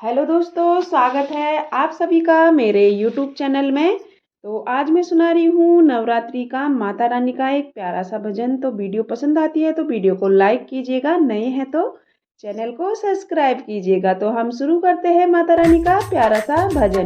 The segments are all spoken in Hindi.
हेलो दोस्तों, स्वागत है आप सभी का मेरे यूट्यूब चैनल में। तो आज मैं सुना रही हूँ नवरात्रि का माता रानी का एक प्यारा सा भजन। तो वीडियो पसंद आती है तो वीडियो को लाइक कीजिएगा, नए हैं तो चैनल को सब्सक्राइब कीजिएगा। तो हम शुरू करते हैं माता रानी का प्यारा सा भजन।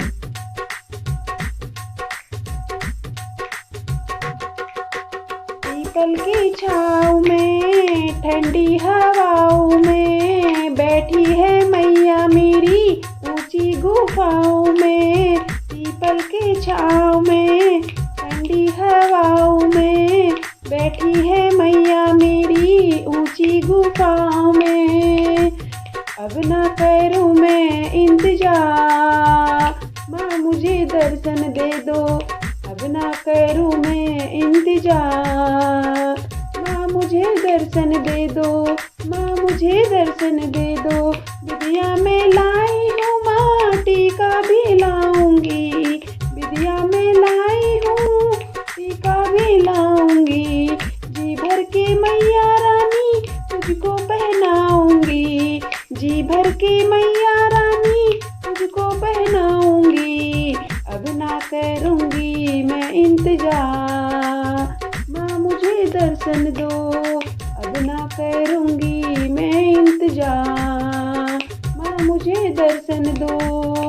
पीपल की छाँव में, ठंडी हवाओं में बैठी है मैया मेरी ऊंची गुफाओं में। पीपल की छाँव में, ठंडी हवाओं में बैठी है मैया मेरी ऊंची गुफाओं में। अब ना करूँ मैं इंतजार, माँ मुझे दर्शन दे दो। अब ना करूँ मैं इंतजार, माँ मुझे दर्शन दे दो। माँ मुझे दर्शन दे दो। विद्या में लाई हूँ माटी का भी लाऊंगी। विद्या में लाई हूँ टीका भी लाऊंगी। जी भर के मैया रानी तुझको पहनाऊंगी। जी भर के मैया रानी तुझको पहनाऊंगी। अब ना करूंगी मैं इंतजार, माँ मुझे दर्शन दो। अब ना करूंगी मैं इंतजार, माँ मुझे दर्शन दो।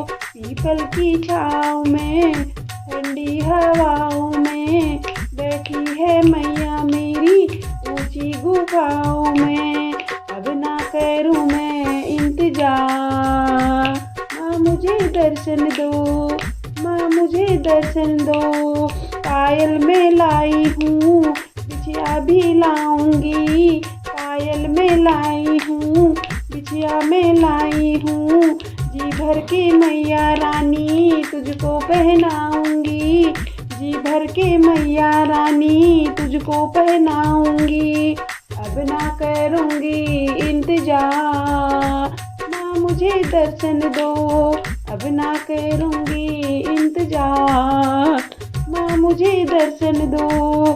पीपल की छाँव में, ठंडी हवाओं में बैठी है मैया मेरी ऊंची गुफाओं में। अब ना करूँ मैं इंतजार, माँ मुझे दर्शन दो। माँ मुझे दर्शन दो। पायल में लाई हूँ बिछिया भी लाऊंगी। पायल में लाई हूँ बिछिया में लाई हूँ। जी भर के मैया रानी तुझको पहनाऊंगी। जी भर के मैया रानी तुझको पहनाऊंगी। अब ना करूँगी इंतजार, माँ मुझे दर्शन दो। अब ना करूँगी इंतजार, माँ मुझे दर्शन दो।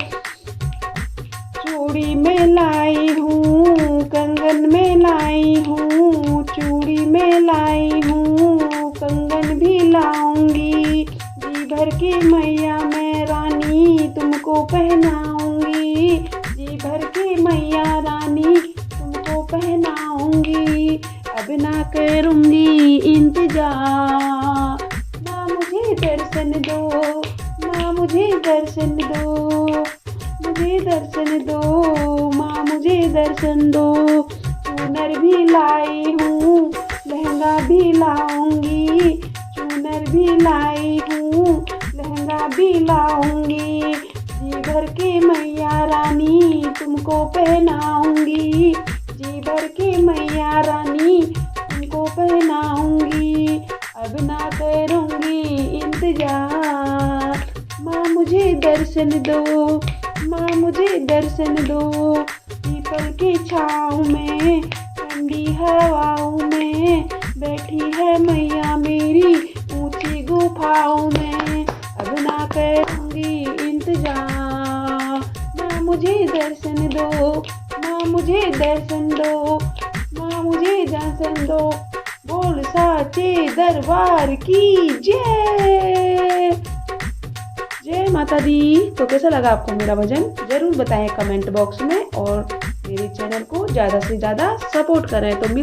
चूड़ी में लाई हूँ कंगन में लाई हूँ। चूड़ी में लाई हूँ कंगन भी लाऊंगी। जी भर के मैया मैं रानी तुमको पहनाऊंगी। जी भर के मैया रानी तुमको पहनाऊंगी। अब ना करूँगी इंतजार, माँ मुझे दर्शन दो। माँ मुझे दर्शन दो। मुझे दर्शन दो, माँ मुझे दर्शन दो। चूनर भी लाई हूँ लहंगा भी लाऊंगी। चूनर भी लाई हूँ लहंगा भी लाऊंगी। जी भर के मैया रानी तुमको पहनाऊंगी। जी भर के मैया रानी तुमको पहनाऊंगी। अब ना करूँगी इंतजार, माँ मुझे दर्शन दो। माँ मुझे दर्शन दो। पीपल की छाँव में, ठंडी हवाओं में बैठी है मैया मेरी ऊंची गुफाओं में। अब ना करूँगी इंतजार, माँ मुझे दर्शन दो। माँ मुझे दर्शन दो। माँ मुझे दर्शन दो। बोल साचे दरबार की जय। जय माता दी। तो कैसा लगा आपको मेरा भजन, जरूर बताएं कमेंट बॉक्स में। और मेरे चैनल को ज़्यादा से ज़्यादा सपोर्ट करें। तो